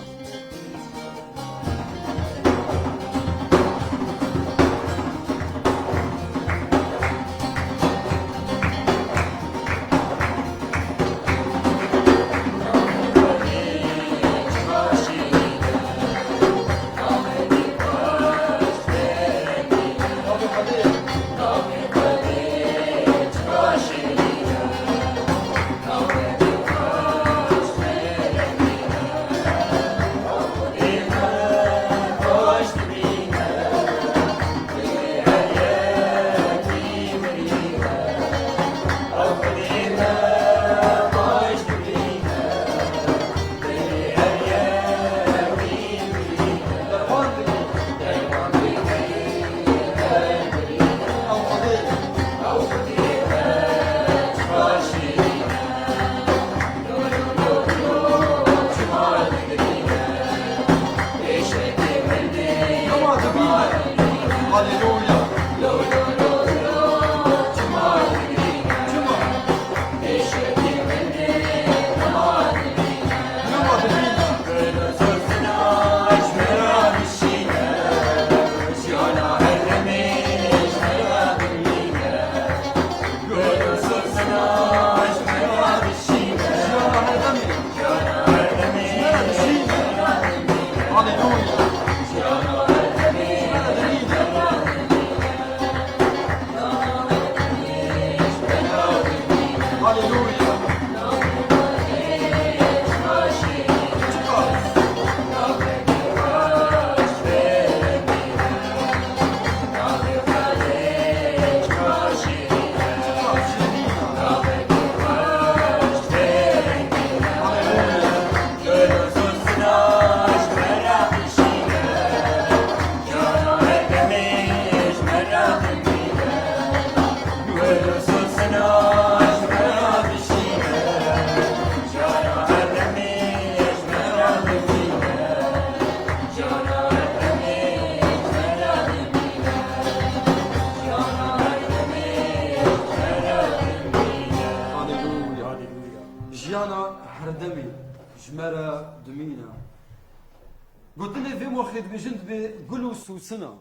گوتنê vê morxê dibêjin dibe gul û sûsina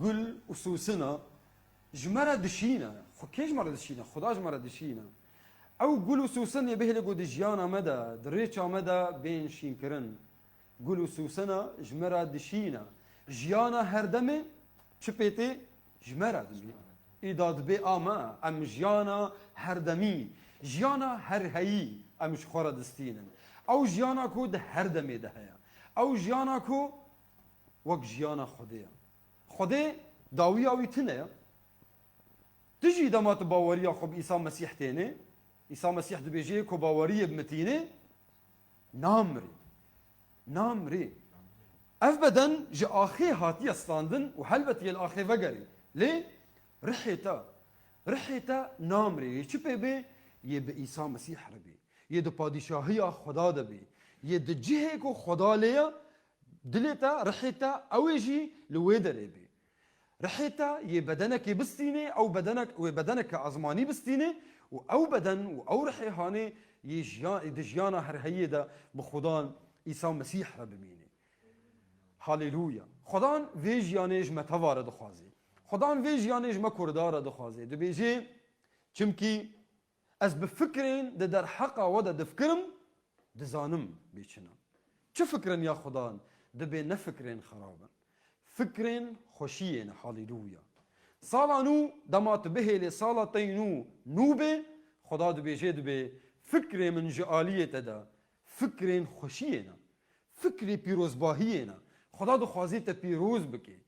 قل وسوسنا جمرة دشينا كي جمرة دشينا خدا جمرة دشينا او قل وسوسنا يبه لقو دجيانا مدى دريتشا مدى بين شينكرن قل وسوسنا جمرة دشينا جيانا هردمي شبيتي جمرة دمي إداد بي آما أم جيانا هردمي جيانا هرهي أم شخورة دستينا أو جيانا كو ده هردمي دهيا أو جيانا كو وك جيانا خديا خدي داوية ويتنا تجي دمات باورية خب إيسا مسيح تاني إيسا مسيح دبيجي كو باورية بمتيني نامري أفبدن جا آخي هاتي استاندن وحلبتي الآخي فقري ليه؟ رحيتا نامري يشبه بي يب إيسا مسيح ربي يد پادشاهية خدا دبي يد جهه كو خدا ليا دلتا رحيتا أويجي لويدري بي رحيتا يبدنك بستيني أو بدنك أزماني بستيني أو بدن أو رحي هاني يدجيانا هرهيدا بخدان إيسا مسيح ربي ميني هاليلويا خدان ويجيانيج متوارد دخوازي خدان ويجيانيج مكوردار دخوازي دبيجي چمكي از بفكرين در حقا ودا دفكرم دزانم بيچنا چه فكرن يا خدان دبي نفكرين خرابا فكرين خوشيين هاليلويا صالانو دمات به لصالتينو نوبه خدا دبيجي دبي فكري من جالية دا فكرين خوشينا فكري بيروز باهينا خدا دو خوازيت بيروز بكي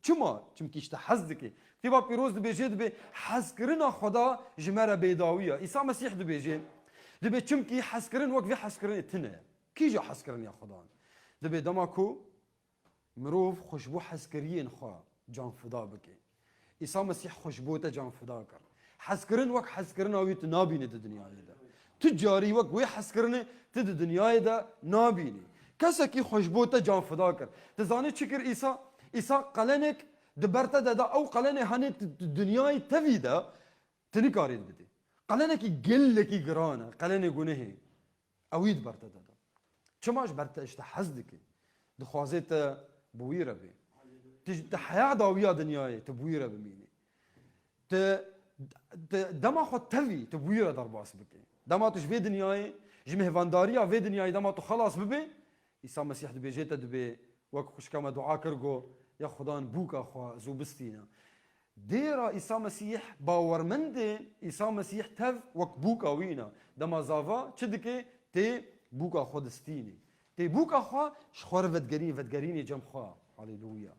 چمكي اشتا حز دكي تبا بيروز دبيجي دبي حز كرنا خدا جمرة بيداوية إيسا مسيح دبيجي دبي چمكي حز كرن وقت في حز كرن اتنا كي جا حز كرن يا خدا دبي دماكو مروف خوشبو حز كريين خوا جان فدا بكي إيسا مسيح خوشبوتا جان فدا كر حز كرن وقت حز كرن اويت نابيني دا دنيا دا تجاري وقت وي حز كرن تد دنيا دا نابيني كسكي خوشبوتا جان فدا كر تزاني چكر إيسا قلنك دبرتا دا او قلنه هاني دنياي تفيدا تنكاريد بدي قلنك قلكي قرانا قلنه گنهي اويد برتا دا چماش برتا اشتا حزدك دخوازيت بويرة بي تحيا داوية دنياي تبويرة بميني دما خود تفي تبويرة درباس بكي دما تشبه دنياي جمه فانداريا في دنياي دما تو خلاص ببي إيسا مسيح دبي جيتا دبي وك خشكما دعا كرغو يا خدان بوكا خوا زوبستينا ديرا إيسا مسيح باورمند إيسا مسيح تف وك بوكا وينا دما زافا چدكي تي بوكا خودستيني تي بوكا خوا شخور فتقريني جم خوا هاليلويا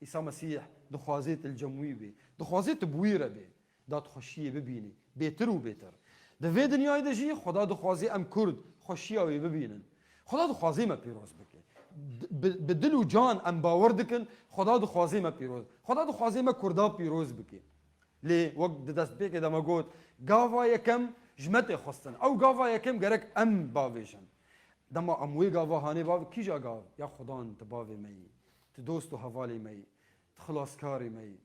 إيسا مسيح دخوازيت الجموي بي دخوازيت بويرة بي دات خوشية ببيني بيتر و بيتر دفي دنياي دجي خدا دخوازي ام كرد خوشية وي ببينن خدا دخوازي ما بيروز بكي بدل و جان ام باور دکن خدا دخوازی ما پیروز خدا دخوازی ما کردا پیروز بکی لی وقت دست بیک دما گوت گاوا یکم جمت خستن او گاوا یکم گرک ام باویشن دما اموی گاوا هانی باو کی جا گاو یا خدا تباوی می تدوست و حوالی می تخلاصکاری می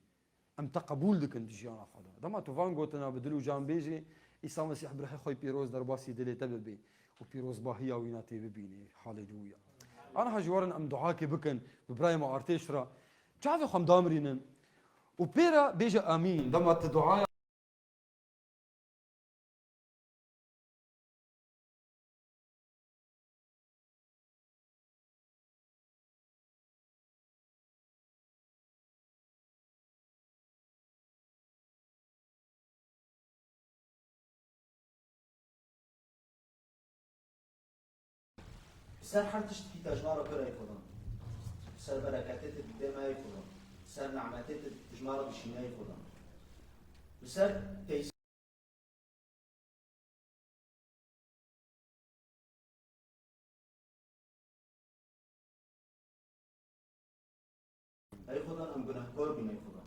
ام تقبول دکن دجیانا خدا دما تو وان گوتنا بدل و جان بیجی عیسی مسیح برخی خوی پیروز در باسی دلی تبی و پیروز باهیا ویناتی ببینی هاليلويا أنا هجوارن أم دعاكي بكن ببرايم وارتيشرا تعرفوا خم دامرينن وبيرا بيجا أمين دما تدعايا سر هر تشتی تجمار کرای خودم سر برکتت دمای خودم سر نعمتت تجمار بشینای خودم سر تیس ای خودم ام گناهکار بینای خودم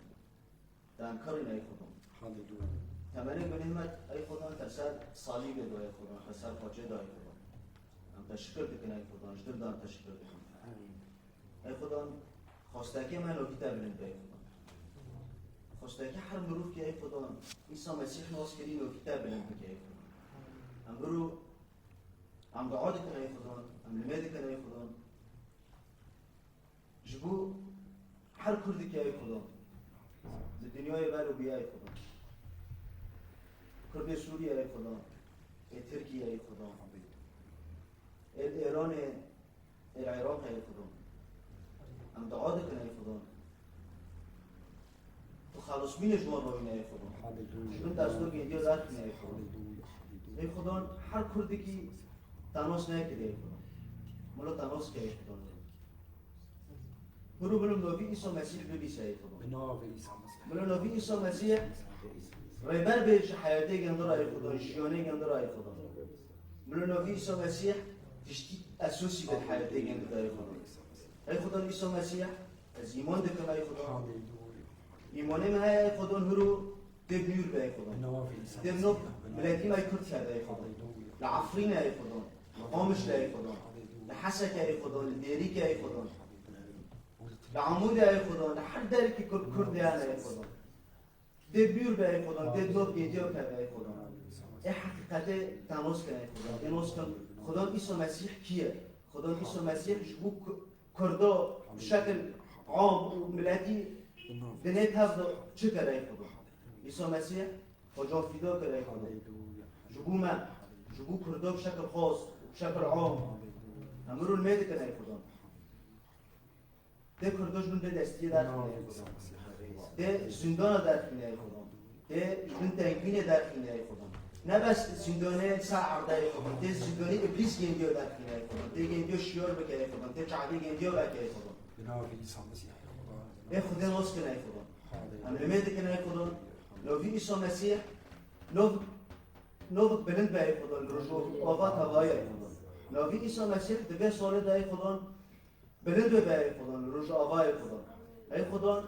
دام کاری نای خودم هاليلويا تمنی بنیمت ای خودم تسر صلیب دای خودم تسر پاچه دای خودم تشکر دکن ای خدا جدر دان تشکر دکن ای خدا خواستگی من رو کتاب بلند ای خدا خواستگی هر مروف که ای خدا عیسی مسیح ناس کردی رو کتاب بلند بکی ای خدا ام برو ام دعا دکن ای خدا ام لمه دکن ای خدا جبو هر کردی که ای خدا دنیای بر و بیای خدا کرد سوریه ای خدا ترکیه ای خدا ایران العراق ای خدا ام دعا دکن ای خدا تو خلاص مین جوان رو ای خدا شون دستور گندیا دار کنی ای خدا ای خدا هر کردی کی تناس نکرده ای خدا ملو تناس که ای خدا برو نبی عیسی مسیح ببیسه ای خدا ملو نبی عیسی مسیح ريبر بيش حياتي جندرا أي خدا شيوني جندرا أي خدا ملنا في عيسى مسيح تشتي أساسي بالحياتي جندرا أي خدا أي خدا عيسى مسيح الإيمان دكما أي خدا إيماني ما أي خدا هرو تبنير بأي خدا تبنو ملاكي ما يكرت هذا أي خدا لعفرين أي خدا لقامش لأي خدا لحسك أي خدا لديريك أي خدا لعمود أي خدا لحد ذلك كرد أنا أي خدا دبیر به خدا دبیر ایجاد کرده خدا این حقیقت تماس کنه خدا تماس کن خدا عیسی مسیح کیه خدا عیسی مسیح شبو کردا بشکل عام و ملتی دنیت هفته چه کرده خدا عیسی مسیح خدا فدا کرده خدا شبو من شبو کردا بشکل خاص بشکل عام امرو المید کنه خدا ده کرداش من ده دستیه در کنه خدا ده زندان در خینه خدا ده من تنگین در خینه خدا نه بس زندانه سعر در خدا ده زندانه ابلیس گندیو در خینه خدا ده گندیو شیار بکنه خدا ده چعبی گندیو بکنه خدا به خدا ناس کنه خدا هم لمید کنه خدا لو في عیسی مسیح لو بلند به خدا رجوع آقا توای خدا لو في عیسی مسیح ده سال ده خدا بلند به خدا رجوع آقا خدا ای خدا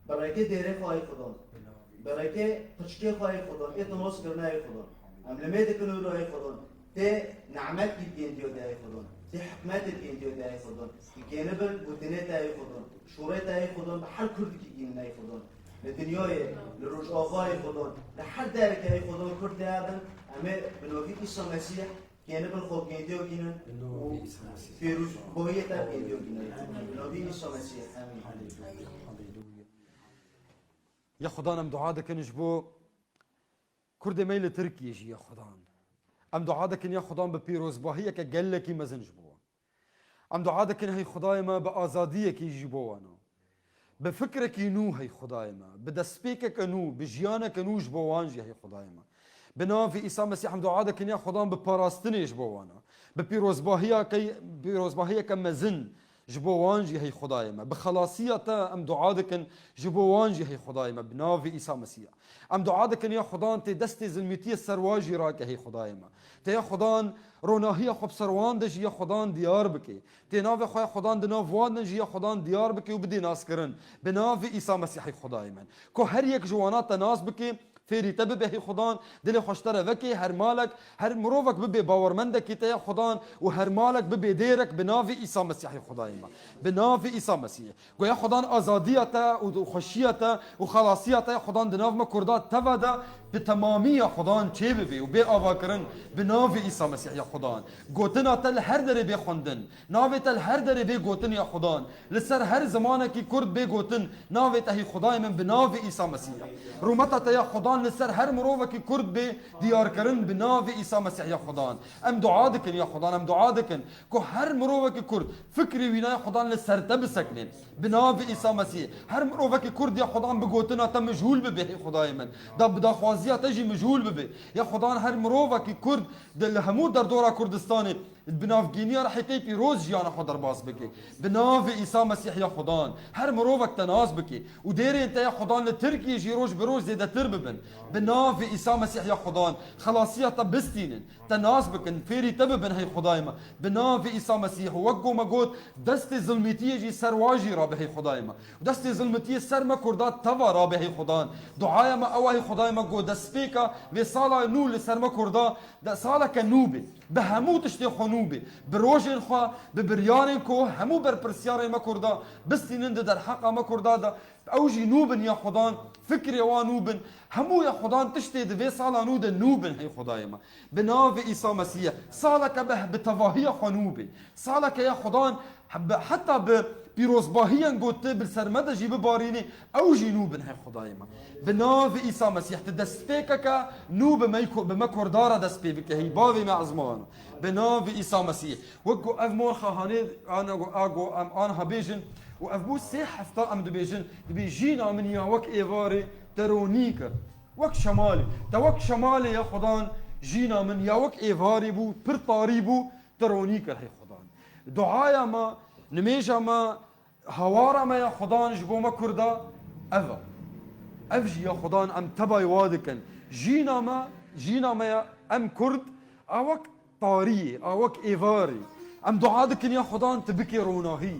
برای که دیره خواهی خدا برای که تشکیه خواهی خدا اتناس کرنه ای خدا املمه کنه رو ای خدا ته نعمت گین دیو ده ای خدا ته حکمت گین دیو ده ای خدا گینبل بودنه ته ای خدا شوره ته ای خدا به هر کردی که گین ای خدا لدنیای لروج آقای خدا لحد در که ای خدا کرد آدم اما بنوفی عیسی مسیح گینبل خوب گین دیو گینن و پیروز باید گین دیو گینن بنوفی عیسی مسیح امین يا خدان ام دعاء دكن جبو كرد ميل تركي يجي يا خدان ام دعاء دكن يا خدان ببيروز باهيه كقال لك مزن جبو ام دعاء دكن هي خداي ما بازاديه كي جبو انا بفكرك نو هي خداي ما بدسبيك نو بجيانك نو جبو وانجي هي خداي ما بنا في عيسى مسيح ام دعاء دكن يا خدان بباراستني جبو انا ببيروز باهيه كي بيروز باهيه كمزن جبوانجي هي خداي ما بخلاصيته ام دعادكن جبوانجي هي خداي ما بنافي عيسى مسيح ام دعادكن يا خدان تي دستي زلميتي السرواجي راك هي خداي ما تي يا خدان روناهي خب سروان دج يا خدان ديار بكي تي نافي خويا خدان دناف وادن يا خدان ديار بكي وبدي ناس كرن بنافي عيسى مسيح هي خداي من كو هر يك جوانات ناس بكي فيري تبي هي خدان دل خوشتره وكي هر مالك هر مروفك ببي باورمندك كي خدان وهر مالك ببي ديرك بنافي عيسى مسيح خداي ما بنافي عيسى مسيح قو يا خدان ازاديته وخشيته وخلاصيته يا خدان دناف ما كردات تفدا بتمامية خدان چه ببي وبي آواكرن بنافي عيسى مسيح يا خدان قوتنا تل هر دري بي خوندن نافي تل هر دري بي قوتن يا خدان لسر هر زمانه كي كرد بي قوتن نافي تهي خداي من بنافي عيسى مسيح رومتا يا خدان لسر هر مروفه كي كرد بي ديار كرن بنافي عيسى مسيح يا خدان ام دعادكن يا خدان ام دعادكن كو هر مروفه كي كرد فكري وينا يا خدان لسر تبسكنن بنافي عيسى مسيح هر مروفه كي كرد يا خدان بقوتنا تم مجهول ببي خداي من دب خوازيا تجي مجهول ببي يا خدان هر مروفه كي كرد دل همود در دورا كردستاني بناف جينيا رح يكي بيروز جيانا خدر باس بكي بناف عيسى مسيح يا خدان هر مروفك تناس بكي وديري انت يا خدان لتركي يجي روج بروج زي ده ترببن بناف عيسى مسيح يا خدان خلاصية تبستينن تناس بكن فيري تببن هي خدايما بناف عيسى مسيح وقو ما قوت دستي ظلمتي يجي سرواجي رابه هي خدايما ودستي ظلمتي سر ما كردات توا رابه هي خدان دعايا ما اوه هي خدايما قو دسبيكا في صالة نول سر ما كردا ده صالة كنوبي بهمو تشتي خنوبي بروج الخوا ببريان كو همو بر برسيار ما كردا بستينن در حق ما كردا اوجي نوبن يا خدان فكري ونوبن همو يا خدان تشتي دفي صالا نود نوبن هي خداي ما بناف عيسى مسيح صالك به بتواهي خنوبي صالك يا خدان حتى بيروز باهيان قلت بالسرمدة جيب باريني او جنوب هاي خداي ما بناف عيسى مسيح تدسبيكك نوب بمكور دارا دسبيك هي بافي مع زمان بناف عيسى مسيح وكو افمور خهاني انا هبيجن وافبو سيح افطا ام دبيجن بيجينا من يا وك ايفاري ترونيك وك شمالي توك شمالي يا خدان جينا من يا وك ايفاري بو برطاري بو ترونيك هي خدان دعايا ما نميجا ما هوارا ما يا خدان جبو ما كردا أفا أفجي يا خدان أم تباي وادكن جينا ما يا أم كرد أوك طاري أوك إيفاري أم دعادكن يا خدان تبكي روناهي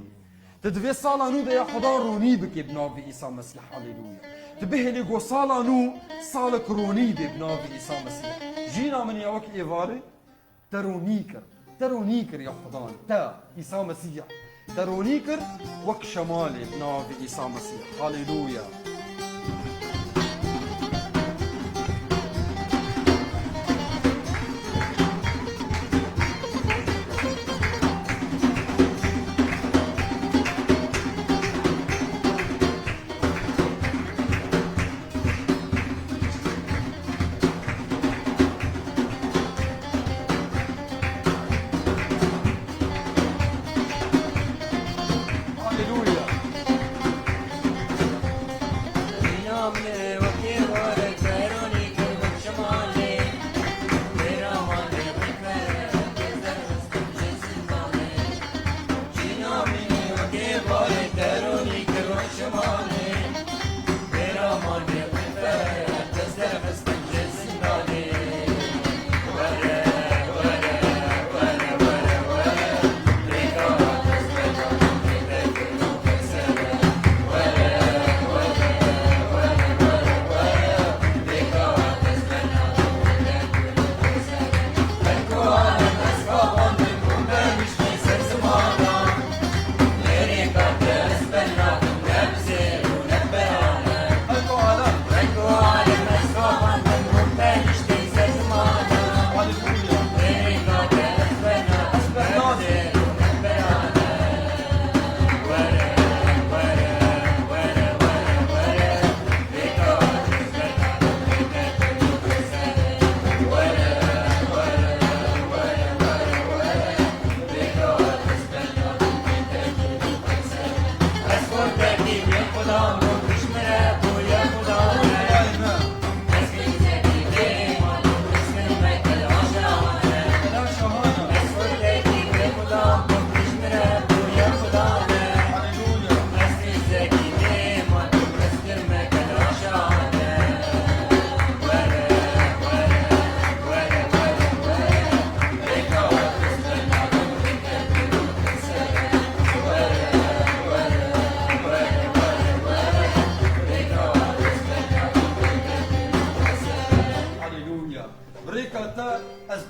تدفي صالا نو يا خدان روني بكي بنابي إيسا مسيح هاليلويا تبهني قو صالا نو صالك روني بنابي إيسا مسيح جينا من يا وك إيفاري ترونيكر يا خدان تا إيسا مسيح ترونيكر وك شمالي بنابي عيسى مسيح هاليلويا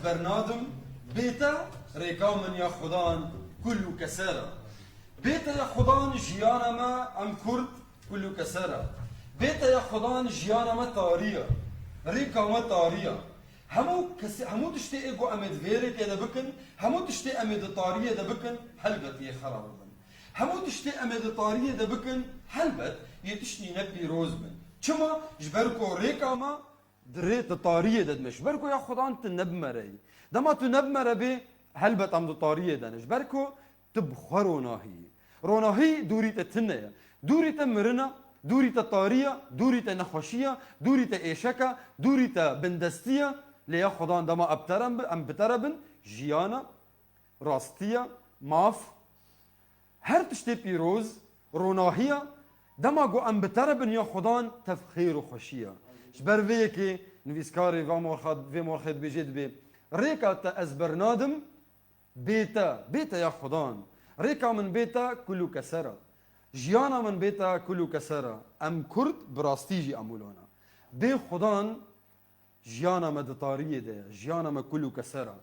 برنادم بيتا ريكا من يا خدان كله كسرة بيتا يا خدان جيانا ما ام كرد كله كسرة بيتا يا خدان جيانا ما طارية ريكا ما طارية همو تشتي ايجو امد فيري كده بكن همو تشتي امد طارية ده بكن حلبت يا خراب همو تشتي امد طارية ده بكن حلبت يتشتي نبي روزبن چما جبركو ريكا ما دريت طارية ده مشبركو يا خدان تنب مري دما تنب مري بي هلبت عمد طارية ده نجبركو تبخرو ناهي روناهي دوري تتنية دوري تمرنا دوري طارية دوري نخوشية دوري ايشكا دوري بندستية ليا خدان دما ابترم ام بتربن جيانا راستية ماف هر تشتي بيروز روناهية دما قو ام بتربن يا خدان تفخير وخوشية شبر فيكي نفيسكاري في مورخد بيجيد بي ريكا تا ازبرنادم بيتا يا خدان ريكا من بيتا كلو كسرة جيانا من بيتا كلو كسرة ام كرد براستيجي امولونا بي خدان جيانا مدطارية ده جيانا ما كلو كسرة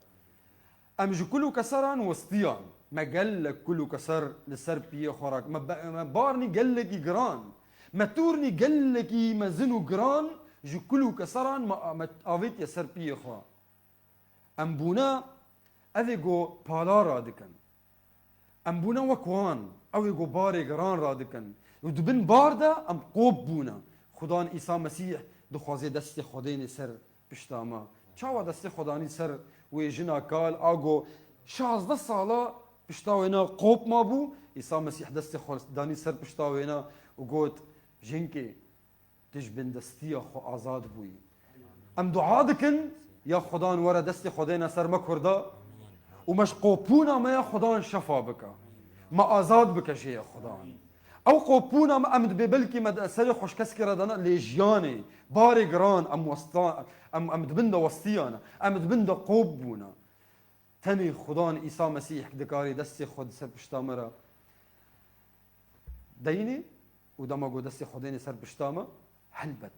ام جو كلو كسران وسطيان ما قالك كلو كسر لسر بيه خوراك ما بارني قالك جران ما تورني قلكي مزنو جران جو كلو كسران ما آويت يسر بيه خوا ام بونا اوه گو پالا را دکن ام بونا وکوان اوه گو بار گران را دکن و دبن بار دا ام قوب بونا خدان عیسی مسیح دخوازه دست خدین سر پشتاما چاوا دست خدانی سر و جنا کال آگو 16 سالا پشتاوینا قوب ما بو عیسی مسیح دست خدانی سر پشتاوینا و گوت جنکی تجبن دستی خو آزاد بوی ام دعا دکن یا خدان ورا دست خداینا سر مکردا و مش قوپونا ما یا خدان شفا بکا ما آزاد بکا یا خدان او قوپونا ما امد ببلکی مد سر خوش کس کردنا لیجیانی بار گران ام وسطان ام دبند وسطیانا ام دبند قوب بونا تنی خدان عیسی مسیح دکاری دست خود سر پشتامرا دینی و دماغو دست خداینا سر پشتاما حلبت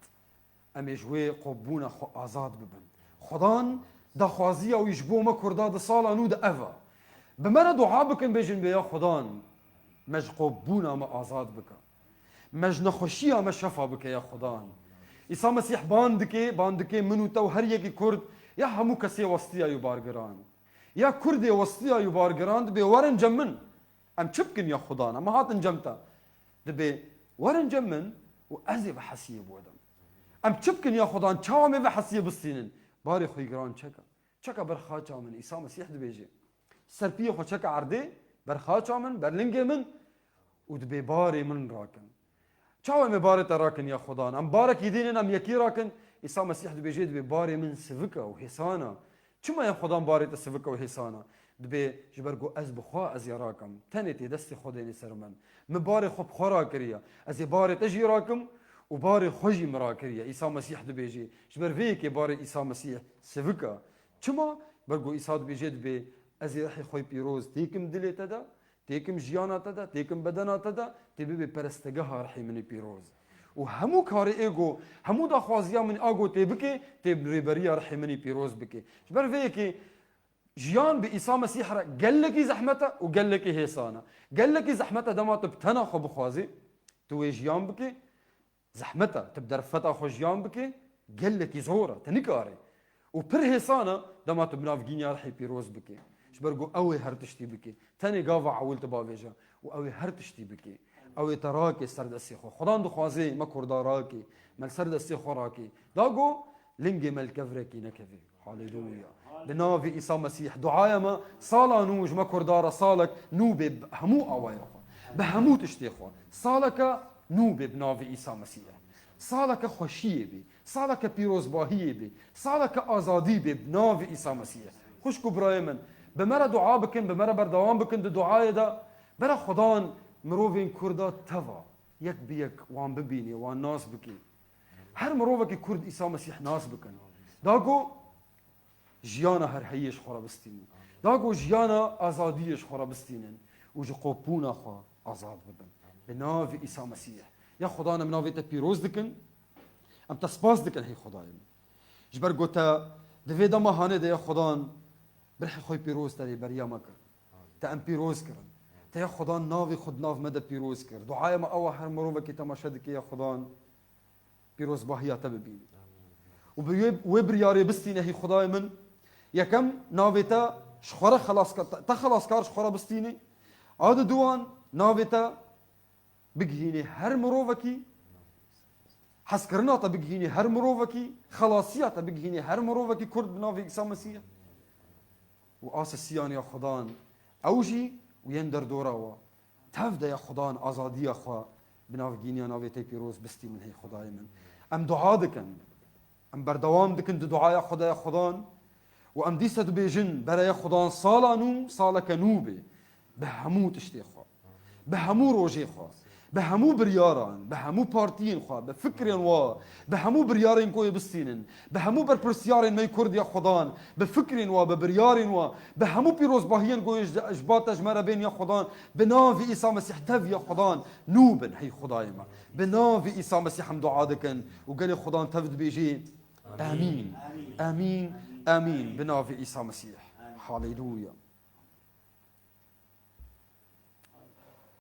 ام جوی قوبونا خو آزاد ببن خدان دخوازی او يجبو ما كردا د صالا نو د افا بمرا دعا بكن بيجن بيا خدان مج قبونا ما آزاد بك مج نخوشيا ما شفا بك يا خدان عيسى مسيح باندكي منو تو هر يكي كرد يا همو كسي وسطيا يبارگران يا كردي وسطيا يبارگران بي ورن جمن ام چبكن يا خدان ما هات جمتا دبي ورن جمن وازي بحسيب ودم ام چبكن يا خدان چاو مي بحسيب السنين باري خوي جران چكا برخاچا من عيسى مسيح دبيجي سرپي خو چكا عرضي برخاچا من برلنگي من ودبي باري من راكن چاو مي باري تراكن يا خدان ام بارك يدين ام يكي راكن عيسى مسيح دبيجي دبي باري من سفكا وحسانا چما يا خدان باري تسفكا وحسانا دبي جبرگو از بخوا از يراكم تنتي دستي خديني سرمن مباري خو بخورا كريا از باري تجي راكم وباري خوجي مراكريا عيسى مسيح دبيجي جبر فيك باري عيسى مسيح سفكا چما برگو عيسى دبيجي دبي ازي رحي خوي بيروز تيكم دلي تدا تيكم جيانا تدا تيكم بدنا تدا تبي برستگها رحي من بيروز وهمو كاري ايغو همو دا خوازيا من اغو تبكي تبريبريا رحي من بيروز بكي جبر فيك جيان بعيسى مسيح قال لك زحمته وقال لك هيسانا قال لك زحمته دما تبتنا خو بخوازي تو جيان بكي زحمتها تبدا رفتا خوجيان بكي قال لك زوره تنكاري وبر هيسانا دما تبناف جينيا رحي بيروز بكي شبرقو اوي هرتشتي بكي تاني قافا عولت بافيجا واوي هرتشتي بكي اوي تراكي سرد السيخو خدان دخوازي ما كردا راكي مال سرد السيخو راكي داغو لنجي مال كفركي نكفي هاليلويا بنافي عيسى مسيح دعايا ما صالا نوج ما كردارا صالك نوبي بهمو اوايا بهمو تشتيخو صالك نوبي بنافي عيسى مسيح صالك خوشيه بي صالك بيروز باهيه بي صالك ازادي بي بنافي عيسى مسيح خوشكو برايمن بمرا دعاء بكن بمرا بردوام بكن دعاء دا برا خدان مروفين كردا توا يك بيك وان ببيني وان ناس بكي هر مروفك كرد عيسى مسيح ناس بكن داغو جيانا هر هيش خرابستين داغو جيانا ازاديش خرابستين وجو قوبونا خو ازاد ببن بنافي عيسى مسيح يا خدانا منافي تبيروز دكن ام تسباس دكن هي خدايم جبر قوتا دفي دما هانه ده يا خدان برح خوي بيروز تري بريا مكر تا ام بيروز كرن تا يا خدان نافي خد ناف مدى بيروز كر دعايا ما اوا هر مروبه كي تماشدك يا خدان بيروز باهيا تببين وبرياري بستينه هي خداي من يا كم نافيتا شخوره خلاص تا خلاص كار شخوره بستيني عاد دوان نافيتا بجهيني هر مروفكي حسكرناتا بجهيني هر مروفكي خلاصياتا بجهيني هر مروفكي كرد بنافي عيسى مسيح واساسيان يا خدان اوجي ويندر دوراوا تفدا يا خدان ازادي يا خوا بنافي جينيا نافي تي بيروز بستي من هي خداي من ام دعاء دكن ام بردوام دكن دعاء يا خدا يا خدان وام ديسد بيجن برا يا خدان صالانو صالك نوبي بهمو تشتي خوا بهمو روجي خوا بهمو برياران بهمو بارتين خوا بفكرين وا بهمو بريارين كوي بستينن بهمو بربرسيارين ماي كرد يا خدان بفكرين وا ببريارين وا بهمو بيروز باهيين كوي اجبات اجمرا بين يا خدان بنافي عيسى مسيح تف يا خدان نوبن هي خدايما بنافي عيسى مسيح دعاء دكن وقال خدان تفد بيجي امين امين امين بنافي عيسى مسيح هاليلويا